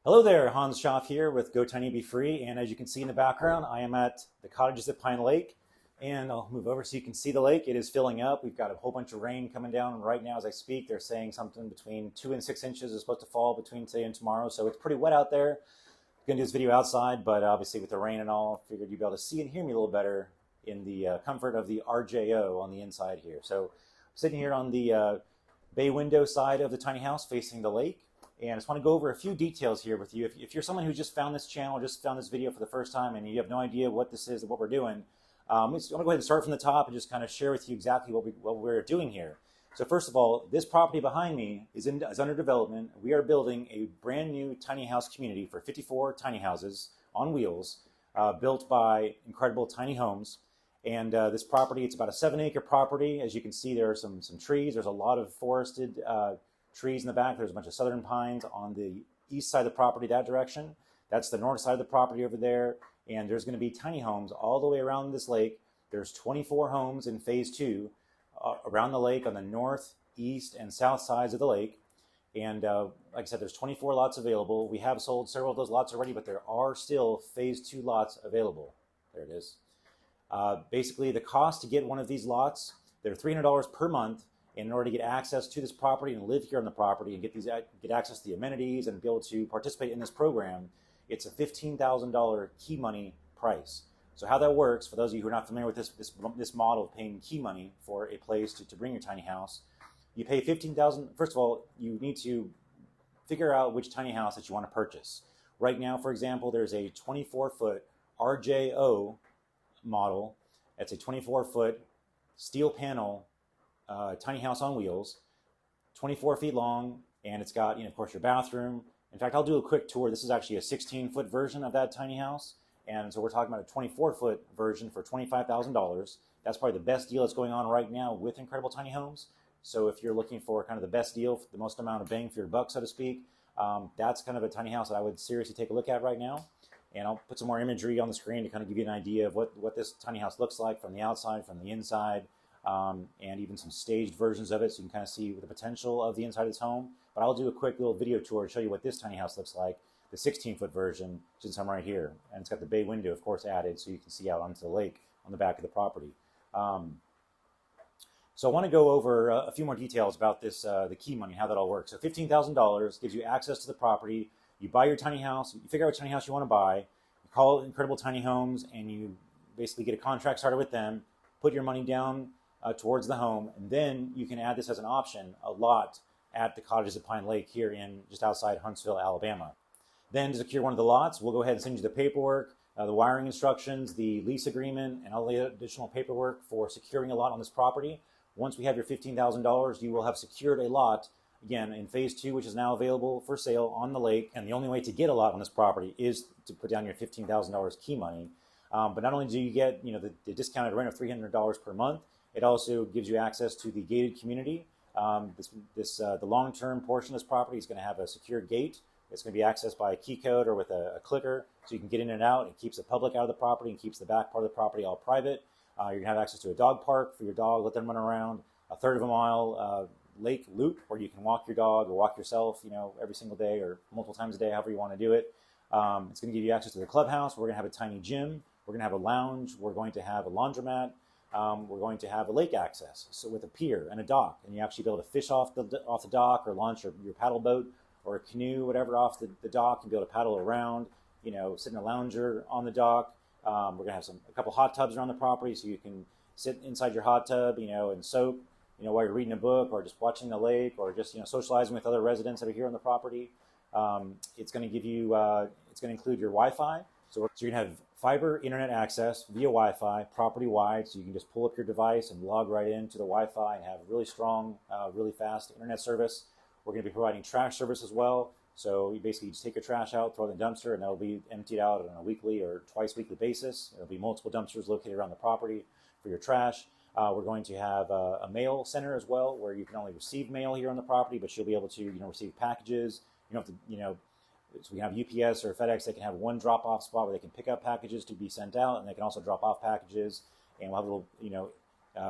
Hello there, Hans Schaff here with GoTinyBeFree, and as you can see in the background, I am at the Cottages at Pine Lake, and I'll move over so you can see the lake. It is filling up. We've got a whole bunch of rain coming down right now as I speak. They're saying something between 2 and 6 inches is supposed to fall between today and tomorrow, so it's pretty wet out there. I'm going to do this video outside, but obviously with the rain and all, I figured you'd be able to see and hear me a little better in the comfort of the RJO on the inside here. So I'm sitting here on the bay window side of the tiny house facing the lake. And I just want to go over a few details here with you. If you're someone who just found this channel, just found this video for the first time, and you have no idea what this is and what we're doing, I'm going to go ahead and start from the top and just kind of share with you exactly what we're doing here. So first of all, this property behind me is under development. We are building a brand new tiny house community for 54 tiny houses on wheels, built by incredible tiny homes. And this property, it's about a 7-acre property. As you can see, there are some trees. There's a lot of forested trees in the back. There's a bunch of southern pines on the east side of the property, that direction. That's the north side of the property over there. And there's going to be tiny homes all the way around this lake. There's 24 homes in phase 2 around the lake on the north, east, and south sides of the lake. And like I said, there's 24 lots available. We have sold several of those lots already, but there are still phase 2 lots available. There it is. Basically, the cost to get one of these lots, they're $300 per month. And in order to get access to this property and live here on the property and get access to the amenities and be able to participate in this program, it's a $15,000 key money price. So how that works, for those of you who are not familiar with this model of paying key money for a place to bring your tiny house, you pay $15,000. First of all, you need to figure out which tiny house that you want to purchase. Right now, for example, there's a 24-foot RJO model. It's a 24-foot steel panel tiny house on wheels, 24 feet long, and it's got, of course, your bathroom. In fact, I'll do a quick tour. This is actually a 16-foot version of that tiny house, and so we're talking about a 24-foot version for $25,000. That's probably the best deal that's going on right now with Incredible Tiny Homes. So if you're looking for kind of the best deal, the most amount of bang for your buck, so to speak, that's kind of a tiny house that I would seriously take a look at right now. And I'll put some more imagery on the screen to kind of give you an idea of what this tiny house looks like from the outside, from the inside. And even some staged versions of it, so you can kind of see the potential of the inside of this home. But I'll do a quick little video tour to show you what this tiny house looks like, the 16-foot version, since I'm right here. And it's got the bay window, of course, added, so you can see out onto the lake on the back of the property. So I want to go over a few more details about this, the key money, how that all works. So $15,000 gives you access to the property. You buy your tiny house, you figure out what tiny house you want to buy, you call Incredible Tiny Homes, and you basically get a contract started with them, put your money down towards the home, and then you can add this as an option, a lot at the Cottages at Pine Lake here in just outside Huntsville, Alabama. Then to secure one of the lots, we'll go ahead and send you the paperwork, the wiring instructions, the lease agreement, and all the additional paperwork for securing a lot on this property. Once we have your $15,000, you will have secured a lot, again, in phase 2, which is now available for sale on the lake. And the only way to get a lot on this property is to put down your $15,000 key money. But not only do you get the discounted rent of $300 per month, it also gives you access to the gated community. The long-term portion of this property is going to have a secure gate. It's going to be accessed by a key code or with a clicker, so you can get in and out. It keeps the public out of the property and keeps the back part of the property all private. You're going to have access to a dog park for your dog, let them run around, a third of a mile lake loop where you can walk your dog or walk yourself, every single day or multiple times a day, however you want to do it. It's going to give you access to the clubhouse. We're going to have a tiny gym. We're going to have a lounge. We're going to have a laundromat. We're going to have a lake access, so with a pier and a dock, and you actually be able to fish off the dock or launch your paddle boat or a canoe, whatever, off the dock, and be able to paddle around, sit in a lounger on the dock. We're going to have a couple hot tubs around the property, so you can sit inside your hot tub, and soak, while you're reading a book or just watching the lake or just, socializing with other residents that are here on the property. It's going to give you, it's going to include your Wi-Fi. So you're going to have fiber internet access via Wi-Fi, property-wide, so you can just pull up your device and log right into the Wi-Fi and have really strong, really fast internet service. We're going to be providing trash service as well. So you basically just take your trash out, throw it in the dumpster, and that'll be emptied out on a weekly or twice weekly basis. There'll be multiple dumpsters located around the property for your trash. We're going to have a mail center as well, where you can only receive mail here on the property, but you'll be able to, receive packages. You don't have to, so we have UPS or FedEx. They can have one drop-off spot where they can pick up packages to be sent out, and they can also drop off packages. And we'll have a little,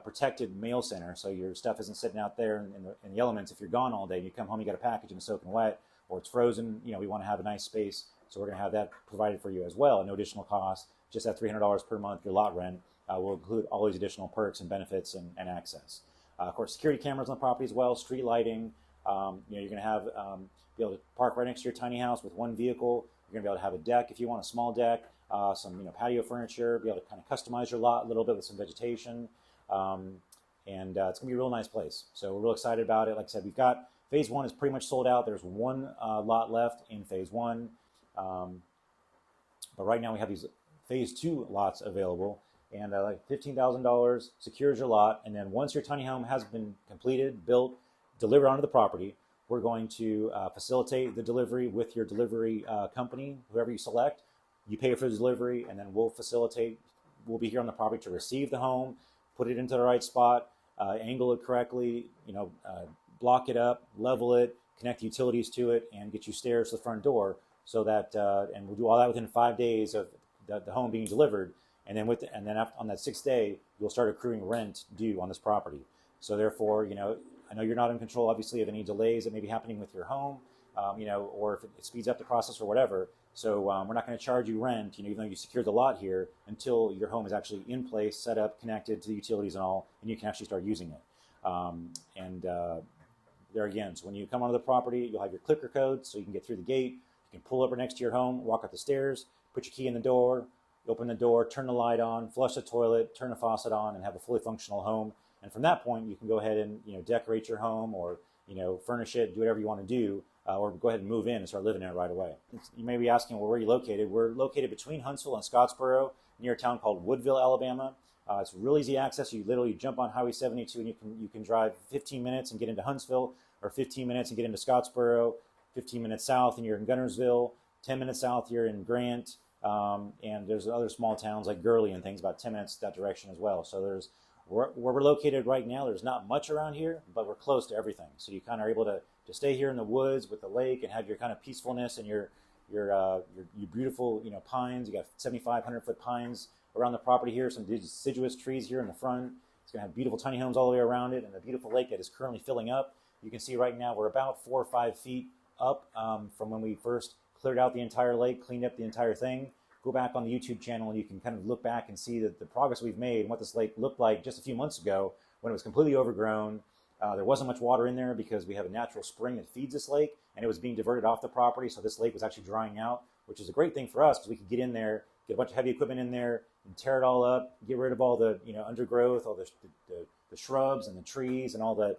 protected mail center, so your stuff isn't sitting out there in the elements. If you're gone all day and you come home, you got a package and it's soaking wet, or it's frozen, we want to have a nice space. So we're going to have that provided for you as well at no additional cost. Just at $300 per month, your lot rent will include all these additional perks and benefits and access. Of course, security cameras on the property as well, street lighting. You're going to have be able to park right next to your tiny house with one vehicle. You're going to be able to have a deck if you want a small deck, some patio furniture, be able to kind of customize your lot a little bit with some vegetation. And it's going to be a real nice place. So we're real excited about it. Like I said, we've got phase 1 is pretty much sold out. There's one lot left in phase 1. But right now we have these phase 2 lots available. And like $15,000 secures your lot. And then once your tiny home has been completed, built, delivered onto the property, we're going to facilitate the delivery with your delivery company, whoever you select. You pay for the delivery, and then we'll be here on the property to receive the home, put it into the right spot, angle it correctly, block it up, level it, connect utilities to it, and get you stairs to the front door. So that, and we'll do all that within 5 days of the home being delivered. And then on that 6th day, you'll start accruing rent due on this property. So therefore, I know you're not in control, obviously, of any delays that may be happening with your home, or if it speeds up the process or whatever. So we're not going to charge you rent, even though you secured the lot here, until your home is actually in place, set up, connected to the utilities and all, and you can actually start using it. There again, so when you come onto the property, you'll have your clicker code, so you can get through the gate. You can pull up right next to your home, walk up the stairs, put your key in the door, open the door, turn the light on, flush the toilet, turn the faucet on, and have a fully functional home. And from that point, you can go ahead and decorate your home, or furnish it, do whatever you want to do, or go ahead and move in and start living in it right away. You may be asking, well, where are you located? We're located between Huntsville and Scottsboro, near a town called Woodville, Alabama. It's real easy access. You literally jump on Highway 72 and you can drive 15 minutes and get into Huntsville, or 15 minutes and get into Scottsboro, 15 minutes south and you're in Gunnersville, 10 minutes south you're in Grant, and there's other small towns like Gurley and things about 10 minutes that direction as well. So where we're located right now, there's not much around here, but we're close to everything. So you kind of are able to stay here in the woods with the lake and have your kind of peacefulness and your beautiful pines. You got 7,500-foot pines around the property here, some deciduous trees here in the front. It's going to have beautiful tiny homes all the way around it, and a beautiful lake that is currently filling up. You can see right now we're about 4 or 5 feet up from when we first cleared out the entire lake, cleaned up the entire thing. Go back on the YouTube channel and you can kind of look back and see the progress we've made and what this lake looked like just a few months ago when it was completely overgrown. There wasn't much water in there because we have a natural spring that feeds this lake, and it was being diverted off the property, so this lake was actually drying out, which is a great thing for us because we could get in there, get a bunch of heavy equipment in there, and tear it all up, get rid of all the undergrowth, all the shrubs and the trees and all the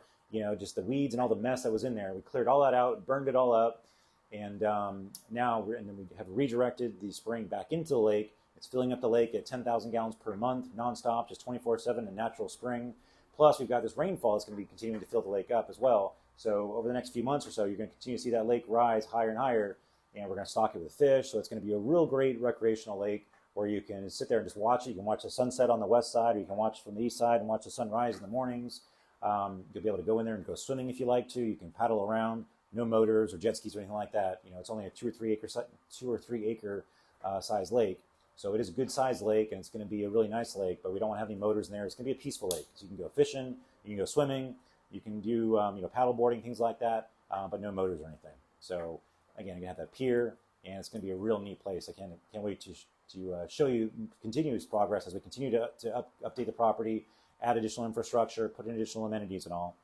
just the weeds and all the mess that was in there. We cleared all that out, burned it all up, and now we have redirected the spring back into the lake. It's filling up the lake at 10,000 gallons per month, nonstop, just 24/7, a natural spring. Plus, we've got this rainfall that's going to be continuing to fill the lake up as well. So over the next few months or so, you're going to continue to see that lake rise higher and higher, and we're going to stock it with fish. So it's going to be a real great recreational lake where you can sit there and just watch it. You can watch the sunset on the west side, or you can watch from the east side and watch the sunrise in the mornings. You'll be able to go in there and go swimming if you like to. You can paddle around. No motors or jet skis or anything like that. It's only a 2 or 3 acre size lake. So it is a good sized lake, and it's going to be a really nice lake, but we don't want to have any motors in there. It's going to be a peaceful lake. So you can go fishing, you can go swimming, you can do paddle boarding, things like that, but no motors or anything. So again, you're going to have that pier, and it's going to be a real neat place. I can't wait to show you continuous progress as we continue to update the property, add additional infrastructure, put in additional amenities and all.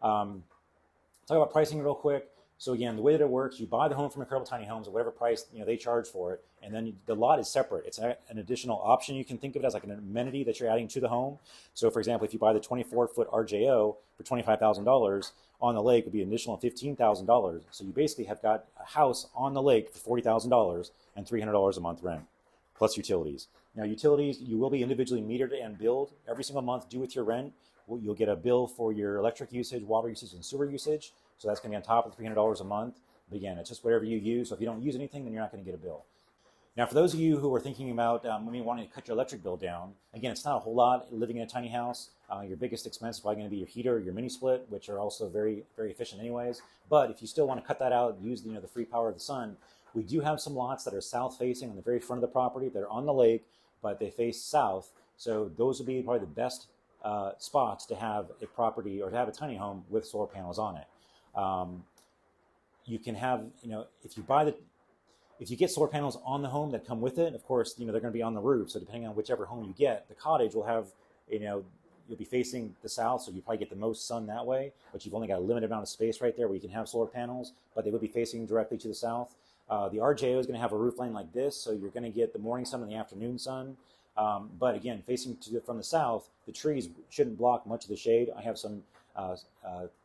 Talk about pricing real quick. So again, the way that it works, you buy the home from Incredible Tiny Homes at whatever price they charge for it, and then the lot is separate. It's an additional option. You can think of it as like an amenity that you're adding to the home. So for example, if you buy the 24-foot RJO for $25,000, on the lake would be an additional $15,000. So you basically have got a house on the lake for $40,000 and $300 a month rent, plus utilities. Now utilities, you will be individually metered and billed every single month due with your rent. You'll get a bill for your electric usage, water usage, and sewer usage. So that's going to be on top of the $300 a month. But again, it's just whatever you use. So if you don't use anything, then you're not going to get a bill. Now, for those of you who are thinking about maybe wanting to cut your electric bill down, again, it's not a whole lot living in a tiny house. Your biggest expense is probably going to be your heater, or your mini split, which are also very, very efficient anyways. But if you still want to cut that out and use the free power of the sun, we do have some lots that are south facing on the very front of the property. They're on the lake, but they face south. So those would be probably the best spots to have a property or to have a tiny home with solar panels on it. you can have, if you get solar panels on the home that come with it, of course, they're going to be on the roof. So depending on whichever home you get, the cottage will have, you'll be facing the south, so you probably get the most sun that way, but you've only got a limited amount of space right there where you can have solar panels, but they will be facing directly to the south. The RJO is going to have a roof line like this, so you're going to get the morning sun and the afternoon sun. But again, facing from the south, the trees shouldn't block much of the shade. I have some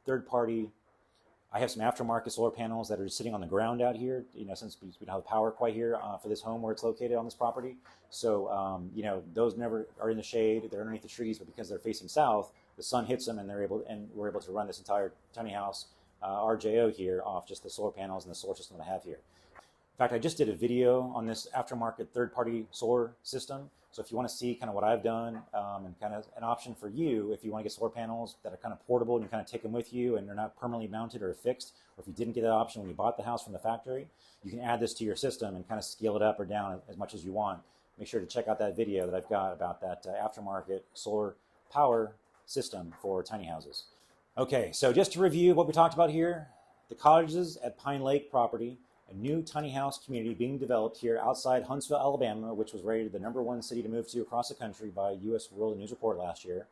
third-party, I have some aftermarket solar panels that are sitting on the ground out here, since we don't have power quite here for this home where it's located on this property. So, those never are in the shade. They're underneath the trees, but because they're facing south, the sun hits them, and we're able to run this entire tiny house RJO here off just the solar panels and the solar system that I have here. In fact, I just did a video on this aftermarket third-party solar system. So if you want to see kind of what I've done and kind of an option for you, if you want to get solar panels that are kind of portable and you kind of take them with you and they're not permanently mounted or fixed, or if you didn't get that option when you bought the house from the factory, you can add this to your system and kind of scale it up or down as much as you want. Make sure to check out that video that I've got about that aftermarket solar power system for tiny houses. Okay, so just to review what we talked about here, the Cottages at Pine Lake property, a new tiny house community being developed here outside Huntsville, Alabama, which was rated the #1 city to move to across the country by U.S. World News Report last year.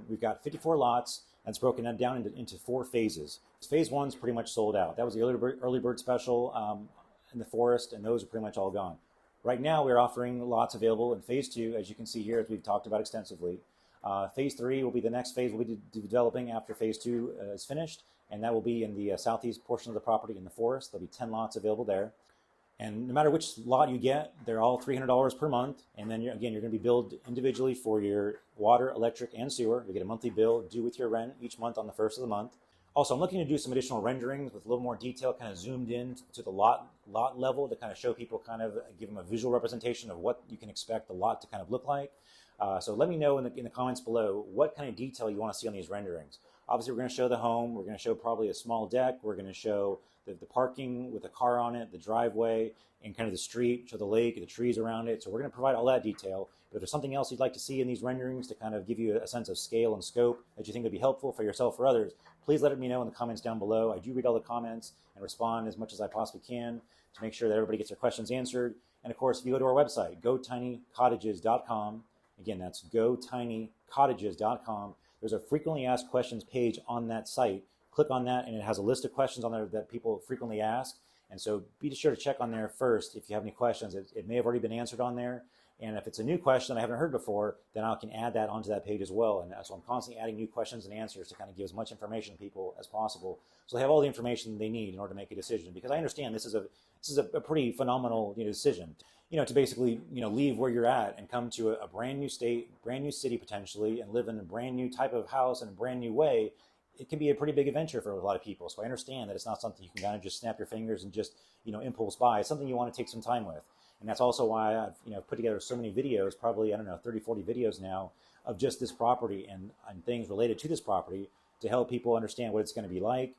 We've got 54 lots, and it's broken down into 4 phases. Phase 1's pretty much sold out. That was the early bird special in the forest, and those are pretty much all gone. Right now, we're offering lots available in Phase 2, as you can see here, as we've talked about extensively. Phase 3 will be the next phase we'll be developing after Phase 2 is finished, and that will be in the southeast portion of the property in the forest. There'll be 10 lots available there. And no matter which lot you get, they're all $300 per month. And then, you're going to be billed individually for your water, electric, and sewer. You get a monthly bill due with your rent each month on the first of the month. Also, I'm looking to do some additional renderings with a little more detail, kind of zoomed in to the lot level to kind of show people, kind of give them a visual representation of what you can expect the lot to kind of look like. So let me know in the comments below what kind of detail you want to see on these renderings. Obviously, we're going to show the home. We're going to show probably a small deck. We're going to show the parking with a car on it, the driveway, and kind of the street, show the lake, the trees around it. So we're going to provide all that detail. But if there's something else you'd like to see in these renderings to kind of give you a sense of scale and scope that you think would be helpful for yourself or others, please let me know in the comments down below. I do read all the comments and respond as much as I possibly can to make sure that everybody gets their questions answered. And of course, if you go to our website, GoTinyCottages.com, again, that's GoTinyCottages.com, there's a frequently asked questions page on that site. Click on that, and it has a list of questions on there that people frequently ask. And so be sure to check on there first if you have any questions. It may have already been answered on there. And if it's a new question that I haven't heard before, then I can add that onto that page as well. And so I'm constantly adding new questions and answers to kind of give as much information to people as possible, so they have all the information they need in order to make a decision. Because I understand this is a pretty phenomenal decision. To basically leave where you're at and come to a brand new state, brand new city potentially, and live in a brand new type of house in a brand new way. It can be a pretty big adventure for a lot of people. So I understand that it's not something you can kind of just snap your fingers and just impulse buy. It's something you want to take some time with. And that's also why I've put together so many videos, probably, 30, 40 videos now, of just this property and things related to this property to help people understand what it's going to be like,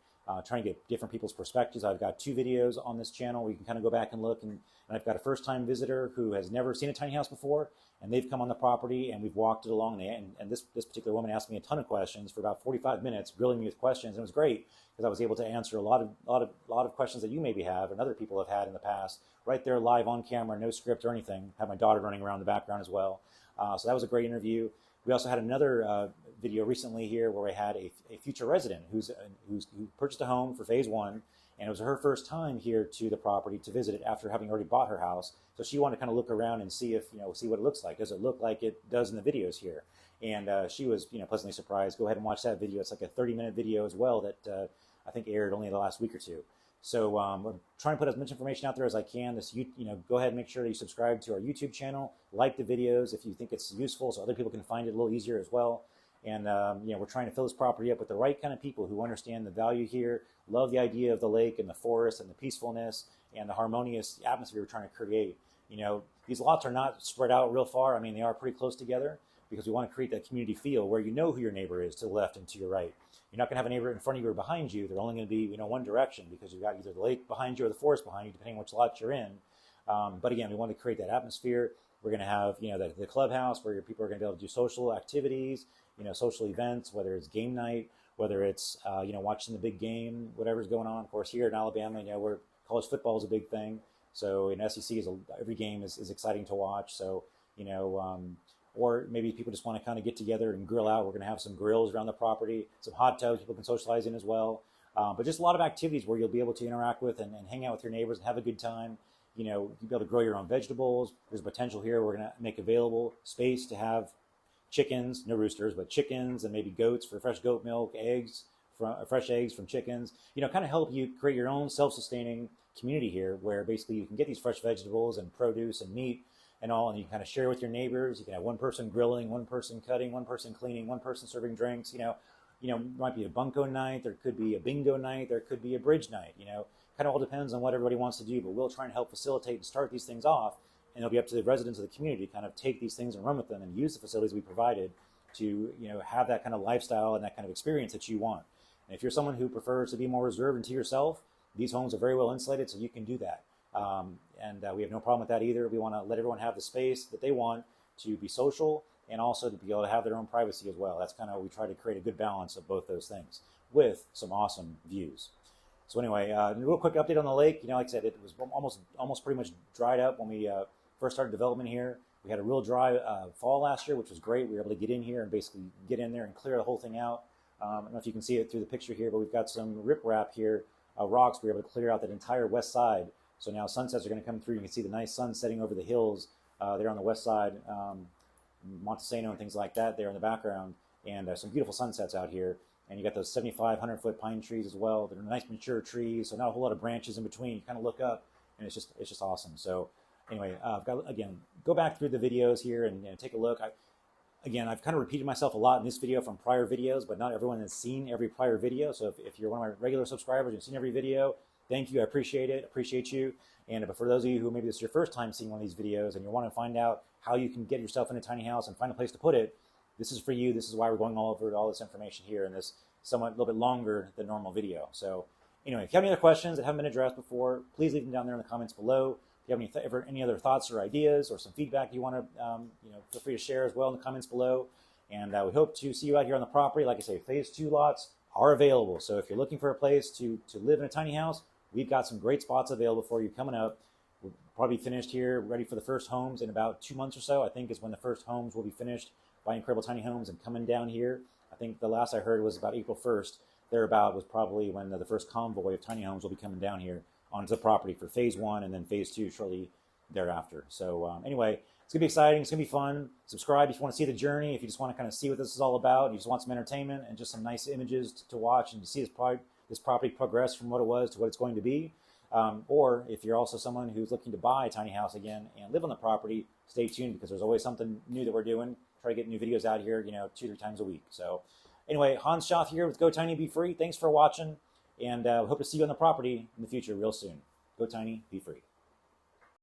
trying to get different people's perspectives. I've got 2 videos on this channel where you can kind of go back and look, and I've got a first-time visitor who has never seen a tiny house before, and they've come on the property and we've walked it along, and this particular woman asked me a ton of questions for about 45 minutes, grilling me with questions, and it was great because I was able to answer a lot of questions that you maybe have and other people have had in the past, right there live on camera, no script or anything. Have my daughter running around in the background as well. So that was a great interview. We also had another video recently here where we had a future resident who purchased a home for phase 1, and it was her first time here to the property to visit it after having already bought her house. So she wanted to kind of look around and see see what it looks like. Does it look like it does in the videos here? And she was pleasantly surprised. Go ahead and watch that video. It's like a 30-minute video as well that I think aired only the last week or two. So we're trying to put as much information out there as I can. Go ahead and make sure that you subscribe to our YouTube channel, like the videos if you think it's useful, so other people can find it a little easier as well. And we're trying to fill this property up with the right kind of people who understand the value here, love the idea of the lake and the forest and the peacefulness and the harmonious atmosphere we're trying to create. These lots are not spread out real far. I mean, they are pretty close together because we want to create that community feel where you know who your neighbor is to the left and to your right. You're not going to have a neighbor in front of you or behind you. They're only going to be, one direction because you've got either the lake behind you or the forest behind you, depending on which lot you're in. But again, we want to create that atmosphere. We're going to have, the clubhouse where your people are going to be able to do social activities, social events, whether it's game night whether it's watching the big game, whatever's going on. Of course, here in Alabama, where college football is a big thing. So in SEC, every game is exciting to watch. So or maybe people just want to kind of get together and grill out. We're going to have some grills around the property, some hot tubs people can socialize in as well. But just a lot of activities where you'll be able to interact with and hang out with your neighbors and have a good time. You'll be able to grow your own vegetables. There's potential here. We're going to make available space to have chickens, no roosters, but chickens, and maybe goats for fresh goat milk, fresh eggs from chickens. Kind of help you create your own self-sustaining community here, where basically you can get these fresh vegetables and produce and meat and all, and you can kind of share with your neighbors. You can have one person grilling, one person cutting, one person cleaning, one person serving drinks. Might be a bunko night, there could be a bingo night, there could be a bridge night. Kind of all depends on what everybody wants to do, but we'll try and help facilitate and start these things off, and it'll be up to the residents of the community to kind of take these things and run with them and use the facilities we provided to have that kind of lifestyle and that kind of experience that you want. And if you're someone who prefers to be more reserved and to yourself, these homes are very well insulated, so you can do that. We have no problem with that either. We want to let everyone have the space that they want to be social and also to be able to have their own privacy as well. That's kind of, we try to create a good balance of both those things with some awesome views. So anyway, a real quick update on the lake. Like I said, it was almost pretty much dried up when we first started development here. We had a real dry fall last year, which was great. We were able to get in here and basically get in there and clear the whole thing out. I don't know if you can see it through the picture here, but we've got some riprap here, rocks. We were able to clear out that entire west side. So now sunsets are going to come through. You can see the nice sun setting over the hills there on the west side, Montesano and things like that there in the background, and some beautiful sunsets out here. And you got those 75, 100-foot pine trees as well. They're nice mature trees, so not a whole lot of branches in between. You kind of look up, and it's just awesome. So anyway, again, go back through the videos here and take a look. I've kind of repeated myself a lot in this video from prior videos, but not everyone has seen every prior video. So if you're one of my regular subscribers and seen every video, thank you. I appreciate it. Appreciate you. But for those of you who maybe this is your first time seeing one of these videos and you want to find out how you can get yourself in a tiny house and find a place to put it, this is for you. This is why we're going over all this information here in this somewhat a little bit longer than normal video. So anyway, if you have any other questions that haven't been addressed before, please leave them down there in the comments below. If you have any other thoughts or ideas or some feedback you want to, feel free to share as well in the comments below. And we hope to see you out here on the property. Like I say, phase 2 lots are available. So if you're looking for a place to live in a tiny house, we've got some great spots available for you coming up. We'll probably be finished here, ready for the first homes in about 2 months or so. I think is when the first homes will be finished by Incredible Tiny Homes and coming down here. I think the last I heard was about April 1st. Thereabout was probably when the first convoy of tiny homes will be coming down here onto the property for phase 1 and then phase 2 shortly thereafter. So anyway, it's going to be exciting. It's going to be fun. Subscribe if you want to see the journey, if you just want to kind of see what this is all about, you just want some entertainment and just some nice images to watch and to see this property progress from what it was to what it's going to be. Or if you're also someone who's looking to buy a tiny house again and live on the property, stay tuned because there's always something new that we're doing. Try to get new videos out here, 2-3 times a week. So anyway, Hans Schaff here with GoTinyBeFree. Thanks for watching, and we hope to see you on the property in the future real soon. Go Tiny, be free.